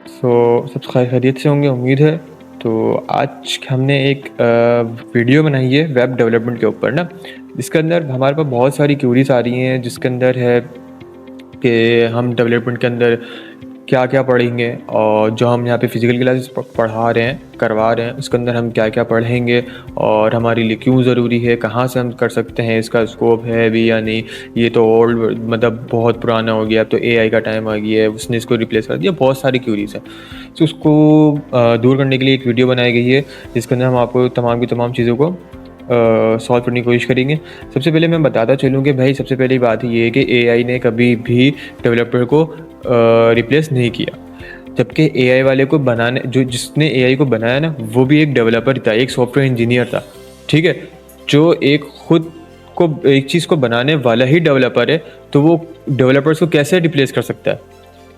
सब खैरियत से होंगे, उम्मीद है। तो आज हमने एक वीडियो बनाई है वेब डेवलपमेंट के ऊपर ना, जिसके अंदर हमारे पास बहुत सारी क्यूरीज आ रही हैं, जिसके अंदर है कि हम डेवलपमेंट के अंदर क्या क्या पढ़ेंगे, और जो हम यहाँ पे फिज़िकल क्लासेस पढ़ा रहे हैं, करवा रहे हैं, उसके अंदर हम क्या क्या पढ़ेंगे और हमारे लिए क्यों ज़रूरी है, कहाँ से हम कर सकते हैं, इसका स्कोप है भी या नहीं। ये तो ओल्ड मतलब बहुत पुराना हो गया, अब तो एआई का टाइम आ गया है, उसने इसको रिप्लेस कर दिया। बहुत सारी क्यूरीज हैं, तो उसको दूर करने के लिए एक वीडियो बनाई गई है, जिसके अंदर हम आपको तमाम की तमाम चीज़ों को सॉल्व करने की कोशिश करेंगे। सबसे पहले मैं बताता चलूँ कि भाई सबसे पहली बात ये है कि एआई ने कभी भी डेवलपर को रिप्लेस नहीं किया। जबकि एआई वाले को बनाने जिसने एआई को बनाया ना, वो भी एक डेवलपर था, एक सॉफ्टवेयर इंजीनियर था, ठीक है। जो एक खुद को एक चीज़ को बनाने वाला ही डेवलपर है, तो वो डेवलपर्स को कैसे रिप्लेस कर सकता है?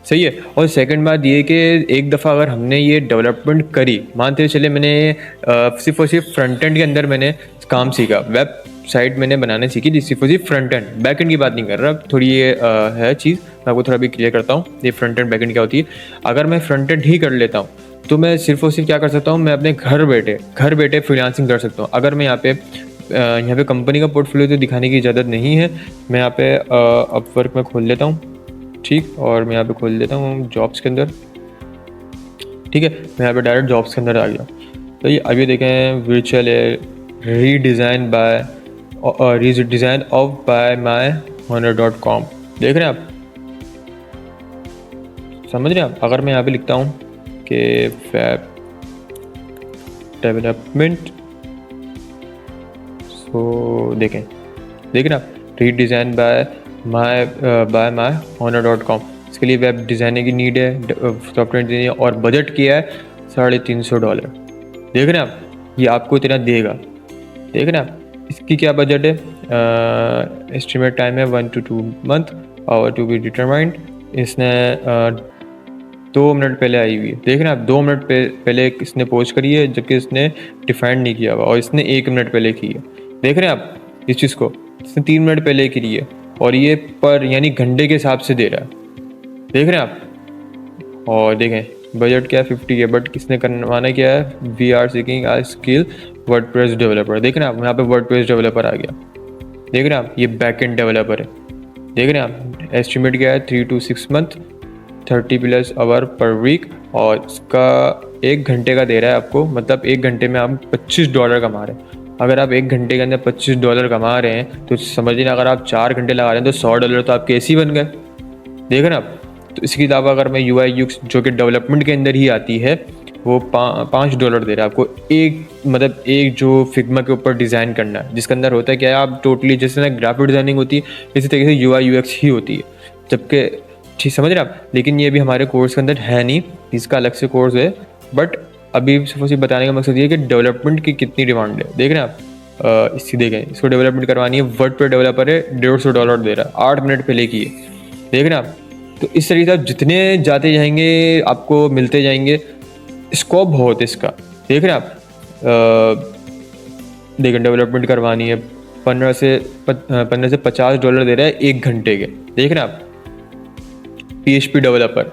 सही है। और सेकंड बात ये कि एक दफ़ा अगर हमने ये डेवलपमेंट करी, मानते चले मैंने सिर्फ और सिर्फ फ्रंट एंड के अंदर मैंने काम सीखा, वेबसाइट मैंने बनाने सीखी थी, सिर्फ और सिर्फ फ्रंट एंड, बैक एंड की बात नहीं कर रहा। थोड़ी ये है चीज़, मैं आपको थोड़ा भी क्लियर करता हूँ ये फ्रंट एंड बैक एंड क्या होती है। अगर मैं फ्रंट एंड ही कर लेता हूँ तो मैं सिर्फ और सिर्फ क्या कर सकता हूँ, मैं अपने घर बैठे फ्रीलांसिंग कर सकता हूँ। अगर मैं यहाँ पे कंपनी का पोर्टफोलियो तो दिखाने की इजाज़त नहीं है। मैं यहाँ पे अपवर्क में खोल लेता हूँ, ठीक, और मैं यहाँ पे खोल देता हूँ जॉब्स के अंदर, ठीक है। मैं यहाँ पे डायरेक्ट जॉब्स के अंदर आ गया। तो ये अभी देखें, virtual redesign of bye my honor.com, देख रहे हैं आप, समझ रहे हैं आप। अगर मैं यहाँ पे लिखता हूँ कि वेब डेवलपमेंट, सो देखें ना आप, रीडिज़ाइन बाय माई honor.com। इसके लिए वेब डिज़ाइनर की नीड है, सॉफ्टवेयर इंजीनियर, और बजट किया है $350। देख रहे हैं आप, ये आपको इतना देगा, देख रहे हैं आप। इसकी क्या बजट है, एस्टिमेट टाइम है 1 to 2 month, और टू बी डिटरमाइंड। इसने 2 मिनट पहले आई हुई है, देख रहे हैं आप, 2 मिनट पहले इसने पोस्ट करी है, जबकि इसने डिफाइंड नहीं किया हुआ, और इसने 1 मिनट पहले की है। देख रहे हैं आप इस चीज़ को, इसने 3 मिनट पहले की है, और ये पर यानी घंटे के हिसाब से दे रहा है, देख रहे हैं आप। और देखें बजट क्या है, 50 है, बट किसने करवाना क्या है, we are seeking a skill WordPress developer. देख रहे हैं आप, यहाँ पे वर्डप्रेस डेवलपर आ गया, देख रहे हैं आप, ये बैक एंड डेवलपर है, देख रहे हैं आप। एस्टिमेट क्या है 3 to 6 month, 30+ आवर पर वीक, और इसका 1 घंटे का दे रहा है आपको, मतलब 1 घंटे में आप $25 कमा रहे हैं। अगर आप 1 घंटे के अंदर $25 कमा रहे हैं, तो समझिए ना, अगर आप 4 घंटे लगा रहे हैं तो $100 तो आपके ऐसे ही बन गए, देख रहे हैं आप। तो इसके अलावा अगर मैं UI UX जो कि डेवलपमेंट के अंदर ही आती है, वो $5 दे रहा है आपको, मतलब एक जो फिग्मा के ऊपर डिज़ाइन करना है, जिसके अंदर होता है क्या है, आप टोटली जैसे ना ग्राफिक डिज़ाइनिंग होती है, इसी तरीके से UI UX ही होती है। जबकि ठीक समझ रहे हैं आप, लेकिन ये भी हमारे कोर्स के अंदर है नहीं, इसका अलग से कोर्स है। बट अभी सिर्फ बताने का मकसद ये है कि डेवलपमेंट की कितनी डिमांड है, देख रहे हैं आप। इसी देखें, इसको डेवलपमेंट करवानी है, वर्ड पे डेवलपर है, $150 दे रहा है, 8 मिनट पहले की है, देख रहे हैं आप। तो इस तरीके से आप जितने जाते जाएंगे आपको मिलते जाएंगे, स्कोप बहुत है इसका, देख रहे हैं आप। देखें डेवलपमेंट करवानी है, 15 से $50 दे रहा है 1 घंटे के, देख रहे हैं आप। PHP डेवलपर,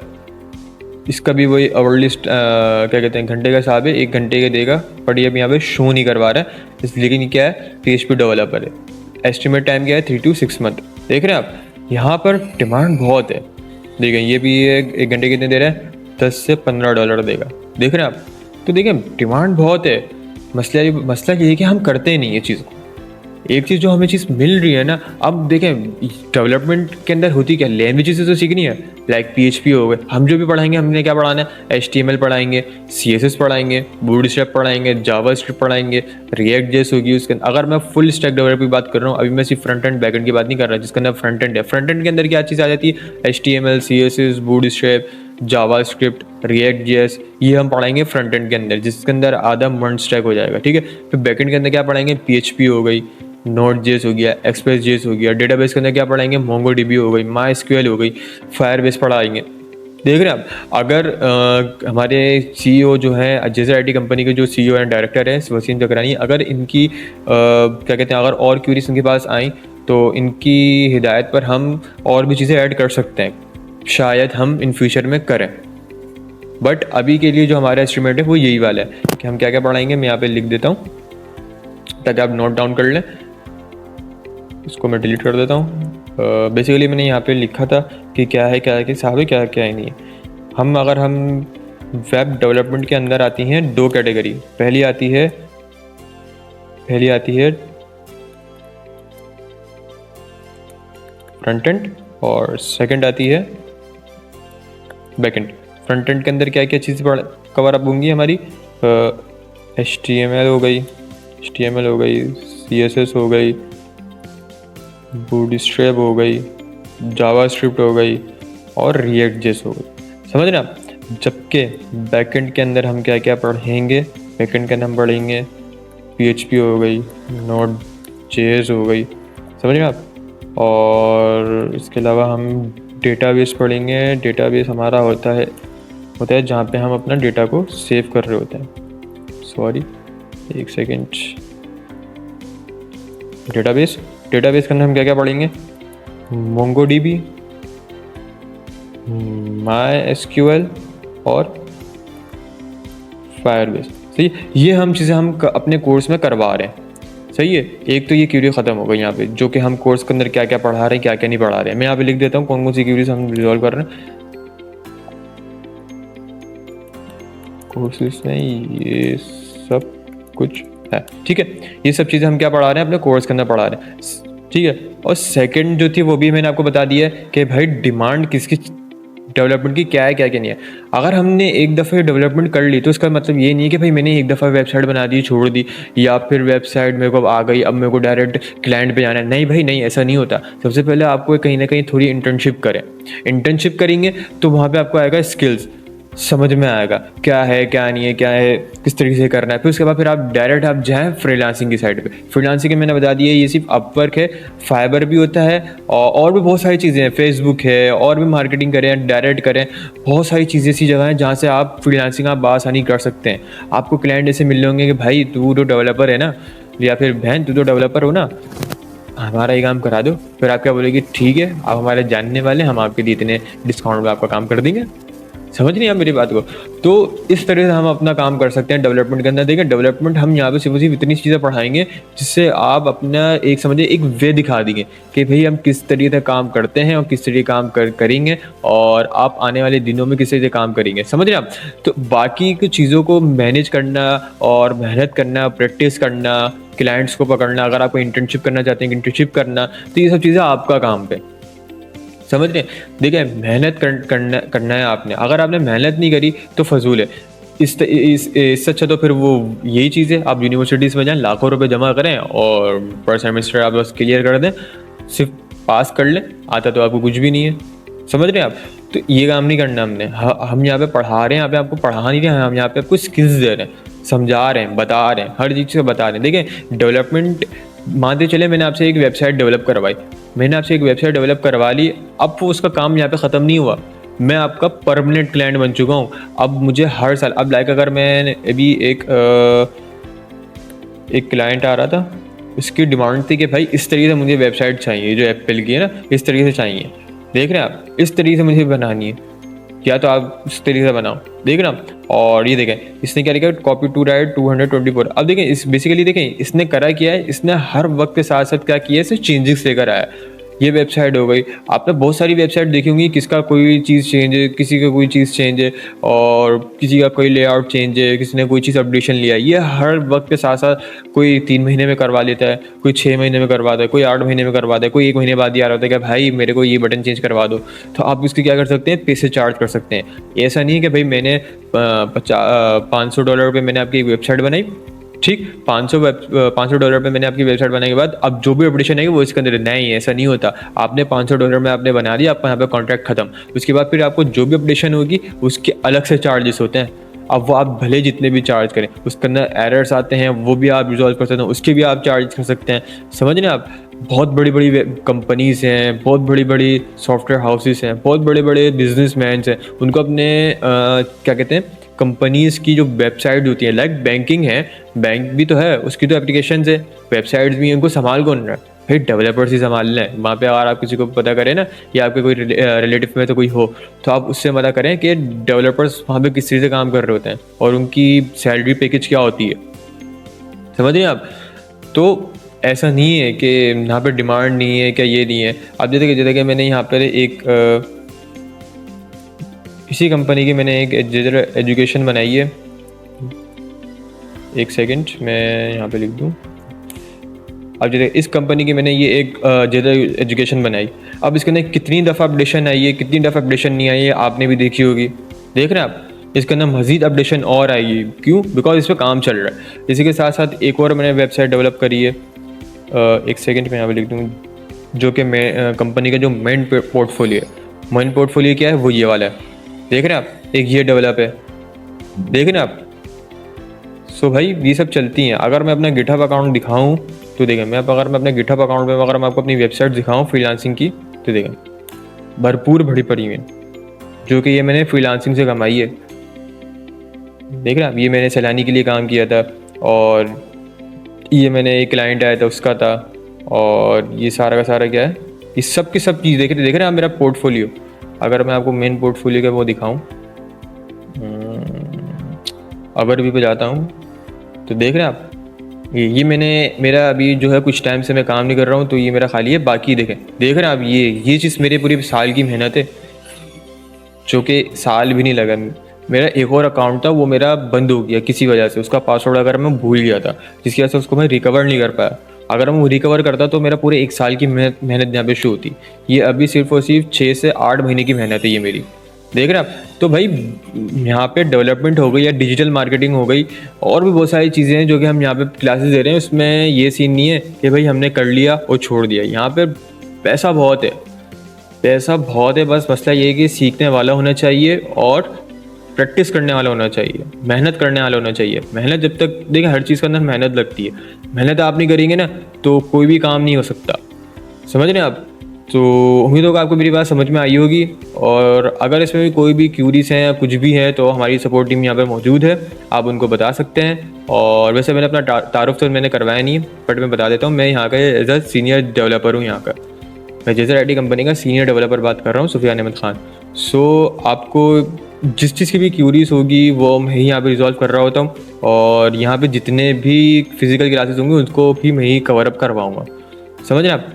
इसका भी वही अवर्ली क्या कहते हैं, घंटे का हिसाब है, 1 घंटे का देगा, बट ये अभी यहाँ पे शो नहीं करवा रहा है इसलिए, लेकिन क्या है, PHP डेवलपर है। एस्टिमेट टाइम क्या है 3 to 6 month, देख रहे हैं आप। यहाँ पर डिमांड बहुत है, देखें ये भी 1 घंटे कितने दे रहा है, $10 से $15 देगा, देख रहे हैं आप। तो देखें डिमांड बहुत है, मसला ये है कि हम करते नहीं ये चीज़ को। एक चीज़ जो हमें चीज़ मिल रही है ना, अब देखें डेवलपमेंट के अंदर होती क्या, लैंग्वेजेस तो सीखनी है, लाइक PHP हो गए। हम जो भी पढ़ाएंगे, हमने क्या पढ़ाना है, HTML पढ़ाएंगे, CSS पढ़ाएंगे, बूटस्ट्रैप पढ़ाएंगे, जावास्क्रिप्ट पढ़ाएंगे, रिएक्ट जेएस होगी उसके अंदर। अगर मैं फुल स्टैक डेवलपर की बात कर रहा हूँ, अभी मैं सिर्फ फ्रंट एंड बैक एंड की बात नहीं कर रहा, जिसके अंदर फ्रंट एंड है। फ्रंट एंड के अंदर क्या चीज़ आ जाती है, HTML, CSS, bootstrap, JavaScript, react JS, ये हम पढ़ाएंगे फ्रंट एंड के अंदर, जिसके अंदर आधा मंड स्टैक हो जाएगा, ठीक है। फिर बैक एंड के अंदर क्या पढ़ाएंगे, PHP हो गई, Node.js हो गया, Express.js हो गया। डेटाबेस के अंदर क्या पढ़ाएंगे, MongoDB हो गई, MySQL हो गई, Firebase पढ़ाएंगे, देख रहे हैं आप। अगर हमारे CEO जो हैं, जैसे IT कंपनी के जो CEO एंड डायरेक्टर हैं वसीम जकरानी, अगर इनकी क्या कहते हैं, अगर और क्यूरीज इनके पास आई, तो इनकी हिदायत पर हम और भी चीज़ें ऐड कर सकते हैं, शायद हम इन फ्यूचर में करें। बट अभी के लिए जो हमारा एस्टिमेट है वो यही वाला है कि हम क्या क्या पढ़ाएंगे। मैं यहाँ पे लिख देता हूँ ताकि आप नोट डाउन कर लें। इसको मैं डिलीट कर देता हूँ। बेसिकली मैंने यहाँ पे लिखा था कि क्या है क्या है कि साहब क्या क्या है नहीं है। अगर हम वेब डेवलपमेंट के अंदर आती हैं दो कैटेगरी। पहली आती है फ्रंट एंड और सेकंड आती है बैक एंड। फ्रंट एंड के अंदर क्या क्या चीज़ कवर अप होंगी हमारी, HTML हो गई, CSS हो गई, बूटस्ट्रैप हो गई, जावास्क्रिप्ट हो गई और React.js हो गई। समझ रहे आप। जबकि बैकएंड के अंदर हम क्या क्या पढ़ेंगे, बैकएंड के अंदर हम पढ़ेंगे PHP हो गई, Node.js हो गई, समझ रहे आप। और इसके अलावा हम डेटाबेस पढ़ेंगे। डेटाबेस हमारा होता है जहाँ पे हम अपना डेटा को सेव कर रहे होते हैं। सॉरी एक सेकेंड। डेटाबेस के अंदर हम क्या क्या पढ़ेंगे, MongoDB, MySQL और Firebase। सही, ये हम चीज़ें हम अपने कोर्स में करवा रहे हैं। सही है। एक तो ये क्यूरी ख़त्म हो गई यहाँ पे, जो कि हम कोर्स के अंदर क्या क्या पढ़ा रहे हैं क्या क्या नहीं पढ़ा रहे हैं। मैं यहाँ पे लिख देता हूँ कौन कौन सी क्यूरीज हम रिजॉल्व कर रहे हैं कोर्सेज में। ये सब कुछ है, ठीक है। ये सब चीज़ें हम क्या पढ़ा रहे हैं, अपने कोर्स के अंदर पढ़ा रहे हैं, ठीक है। और सेकंड जो थी वो भी मैंने आपको बता दिया है कि भाई डिमांड किसकी डेवलपमेंट की क्या है क्या क्या नहीं है। अगर हमने एक दफ़े डेवलपमेंट कर ली तो इसका मतलब ये नहीं है कि भाई मैंने एक दफ़ा वेबसाइट बना दी छोड़ दी, या फिर वेबसाइट मेरे को अब आ गई अब मेरे को डायरेक्ट क्लाइंट पे जाना है। नहीं भाई नहीं, ऐसा नहीं होता। सबसे पहले आपको कहीं ना कहीं थोड़ी इंटर्नशिप करें। इंटर्नशिप करेंगे तो वहाँ पे आपको आएगा स्किल्स, समझ में आएगा क्या है क्या नहीं है, क्या है किस तरीके से करना है। फिर उसके बाद फिर आप डायरेक्ट आप जाएँ फ्रीलांसिंग की साइड पे। फ्रीलांसिंग के मैंने बता दिया ये सिर्फ अपवर्क है, फाइबर भी होता है और भी बहुत सारी चीज़ें हैं, फेसबुक है, और भी मार्केटिंग करें डायरेक्ट करें। बहुत सारी चीज़ें ऐसी जगह हैं जहाँ से आप फ्रीलांसिंग आप आसानी कर सकते हैं। आपको क्लाइंट ऐसे मिल होंगे कि भाई तू तो डेवलपर है ना, या फिर बहन तू तो डेवलपर हो ना, हमारा ये काम करा दो। फिर आप क्या बोलेंगे, ठीक है आप हमारे जानने वाले, हम आपके लिए इतने डिस्काउंट में आपका काम कर देंगे। समझ नहीं आप मेरी बात को। तो इस तरह से हम अपना काम कर सकते हैं डेवलपमेंट के अंदर। देखिए डेवलपमेंट हम यहाँ पे सिर्फ इतनी चीज़ें पढ़ाएंगे जिससे आप अपना एक समझिए एक वे दिखा देंगे कि भाई हम किस तरीके से काम करते हैं और किस तरीके काम करेंगे, और आप आने वाले दिनों में किस तरीके से काम करेंगे। समझ रहे हैं आप। तो बाकी की चीज़ों को मैनेज करना और मेहनत करना, प्रैक्टिस करना, क्लाइंट्स को पकड़ना, अगर आपको इंटर्नशिप करना चाहते हैं इंटर्नशिप करना, तो ये सब चीज़ें आपका काम पे। समझ रहे हैं। देखिए मेहनत करना है आपने। अगर आपने मेहनत नहीं करी तो फजूल है। इससे अच्छा तो फिर वो यही चीज़ है, आप यूनिवर्सिटीज़ में जाएं, लाखों रुपए जमा करें और पर सेमेस्टर आप बस क्लियर कर दें, सिर्फ पास कर लें। आता तो आपको कुछ भी नहीं है। समझ रहे हैं आप। तो ये काम नहीं करना हमने। हम यहाँ पे पढ़ा रहे हैं, यहाँ पे आपको पढ़ा नहीं रहे हैं, हम यहाँ पे आपको स्किल्स दे रहे हैं, समझा रहे हैं, बता रहे हैं, हर चीज़ से बता रहे हैं। देखिए डेवलपमेंट मानते चले मैंने आपसे एक वेबसाइट डेवलप करवा ली, अब वो उसका काम यहाँ पे ख़त्म नहीं हुआ। मैं आपका परमानेंट क्लाइंट बन चुका हूँ। अब मुझे हर साल, अब लाइक अगर मैं अभी एक क्लाइंट आ रहा था, इसकी डिमांड थी कि भाई इस तरीके से मुझे वेबसाइट चाहिए, जो एप्पल की है ना, इस तरीके से चाहिए। देख रहे हैं आप, इस तरीके से मुझे बनानी है, या तो आप इस तरीके से बनाओ। देख रहे हैं। और ये देखें इसने क्या लिखा है, कॉपी टू राइट 224। अब देखें इस बेसिकली देखें इसने करा क्या है, इसने हर वक्त के साथ साथ क्या किया है, इसे चेंजेस लेकर आया। ये वेबसाइट हो गई, आपने बहुत सारी वेबसाइट देखी होंगी, किसका कोई चीज़ चेंज है, किसी का कोई चीज़ चेंज है, और किसी का कोई लेआउट चेंज है, किसी ने कोई चीज़ अपडेशन लिया। ये हर वक्त के साथ साथ कोई 3 महीने में करवा लेता है, कोई 6 महीने में करवाता है, कोई 8 महीने में करवाता है, कोई 1 महीने बाद ही आ रहा होता है कि भाई मेरे को ये बटन चेंज करवा दो। तो आप इसकी क्या कर सकते हैं, पैसे चार्ज कर सकते हैं। ऐसा नहीं है कि भाई मैंने $500 पे मैंने आपकी एक वेबसाइट बनाई, ठीक, $500 पे मैंने आपकी वेबसाइट बनाने के बाद अब जो भी अपडेशन है वो इसके अंदर, नहीं ऐसा नहीं होता। आपने $500 में आपने बना दिया, आपका यहाँ पे कॉन्ट्रैक्ट खत्म। उसके बाद फिर आपको जो भी अपडेशन होगी उसके अलग से चार्जेस होते हैं। अब वो आप भले जितने भी चार्ज करें, उसके अंदर एरर्स आते हैं वो भी आप रिजॉल्व कर सकते हैं, उसके भी आप चार्ज कर सकते हैं। समझ रहे हैं आप। बहुत बड़ी बड़ी कंपनीज़ हैं, बहुत बड़ी बड़ी सॉफ्टवेयर हाउसेस हैं, बहुत बड़े बड़े बिजनेसमैन हैं, उनको अपने क्या कहते हैं कंपनीज़ की जो वेबसाइट होती है, लाइक बैंकिंग है, बैंक भी तो है, उसकी तो एप्लीकेशन है, वेबसाइट्स भी हैं, उनको संभाल कौन रहा है, भाई डेवलपर्स ही संभाल लें। वहाँ पे अगर आप किसी को पता करें ना, या आपके कोई रिलेटिव में तो कोई हो, तो आप उससे पता करें कि डेवलपर्स वहाँ पे किस तरह से काम कर रहे होते हैं और उनकी सैलरी पैकेज क्या होती है। समझ रहे हैं आप? तो ऐसा नहीं है कि यहाँ पे डिमांड नहीं है, क्या ये नहीं है। आप जैसे कि मैंने यहाँ पर एक इसी कंपनी की मैंने एक एजुकेशन बनाई है। एक सेकंड मैं यहाँ पे लिख दूँ। अब जैसे इस कंपनी की मैंने ये एक जनरल एजुकेशन बनाई। अब इसके अंदर कितनी दफ़ा अपडेशन आई है, कितनी दफ़ा अपडेशन नहीं आई है, आपने भी देखी होगी। देख रहे हैं आप? इसके अंदर मज़ीद अपडेशन और आई है। क्यों? बिकॉज इस पर काम चल रहा है। इसी के साथ साथ एक और मैंने वेबसाइट डेवलप करी है। एक सेकेंड में यहाँ पे लिख दूँ, जो कि मैं कंपनी का जो मेन पोर्टफोलियो है। मेन पोर्टफोलियो क्या है? वो ये वाला है। देख रहे हैं आप? एक ये डेवलप है, देख रहे हैं आप? सो भाई ये सब चलती हैं। अगर मैं अपना गिटहब अकाउंट दिखाऊं तो देखें, अगर मैं अपने गिटहब अकाउंट में अगर मैं आपको अपनी वेबसाइट दिखाऊं फ्रीलांसिंग की, तो देखें भरपूर भरी पड़ी हुई है, जो कि ये मैंने फ्रीलांसिंग से कमाई है। देख रहे हैं आप? ये मैंने सैलानी के लिए काम किया था, और ये मैंने एक क्लाइंट आया था उसका था, और ये सारा का सारा क्या है, ये सब की सब चीज़ देख रहे हैं आप मेरा पोर्टफोलियो। अगर मैं आपको मेन पोर्टफोलियो का वो दिखाऊं, अगर भी पे जाता हूँ तो देख रहे हैं आप, ये मैंने मेरा अभी जो है कुछ टाइम से मैं काम नहीं कर रहा हूँ, तो ये मेरा खाली है। बाकी देखें, देख रहे हैं आप, ये चीज़ मेरे पूरी साल की मेहनत है, जो कि साल भी नहीं लगा। मेरा एक और अकाउंट था, वो मेरा बंद हो गया किसी वजह से, उसका पासवर्ड अगर मैं भूल गया था, जिसकी वजह से उसको मैं रिकवर नहीं कर पाया। अगर मैं वो रिकवर करता तो मेरा पूरे एक साल की मेहनत यहाँ पे शो होती। ये अभी सिर्फ और सिर्फ 6 से 8 महीने की मेहनत है ये मेरी। देख रहे हैं आप? तो भाई यहाँ पे डेवलपमेंट हो गई या डिजिटल मार्केटिंग हो गई, और भी बहुत सारी चीज़ें हैं जो कि हम यहाँ पे क्लासेस दे रहे हैं। उसमें ये सीन नहीं है कि भाई हमने कर लिया और छोड़ दिया। यहाँ पे पैसा बहुत है, पैसा बहुत है। बस मसला ये है कि सीखने वाला होना चाहिए और प्रैक्टिस करने वाला होना चाहिए, मेहनत करने वाला होना चाहिए। मेहनत जब तक, देखिए हर चीज़ के अंदर मेहनत लगती है। मेहनत आप नहीं करेंगे ना तो कोई भी काम नहीं हो सकता। समझ रहे हैं आप? तो उम्मीद होगा आपको मेरी बात समझ में आई होगी। और अगर इसमें भी कोई भी क्यूरीज हैं या कुछ भी है तो हमारी सपोर्ट टीम यहाँ पर मौजूद है, आप उनको बता सकते हैं। और वैसे मैंने अपना तारुफ तो मैंने करवाया नहीं है, बट मैं बता देता हूँ, मैं यहाँ का एज अ सीनियर डेवलपर हूँ। यहाँ का मैं जेजर आईटी कंपनी का सीनियर डेवलपर बात कर रहा हूँ, सुफियान अहमद खान। सो आपको जिस चीज़ की भी क्यूरीज होगी वो मैं ही यहाँ पे रिजॉल्व कर रहा होता हूँ, और यहाँ पे जितने भी फिजिकल क्लासेस होंगे उनको भी मैं ही कवर अप करवाऊँगा। समझ रहे हैं आप?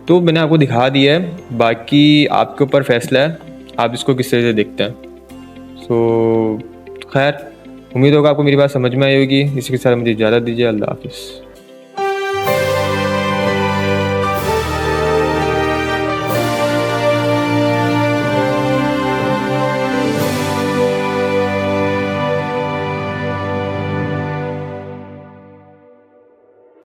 तो मैंने आपको दिखा दिया है, बाकी आपके ऊपर फैसला है, आप इसको किस तरह से देखते हैं। सो खैर, उम्मीद होगा आपको मेरी बात समझ में आई होगी। इसी के साथ मुझे इजाज़त दीजिए। अल्लाह हाफिज़।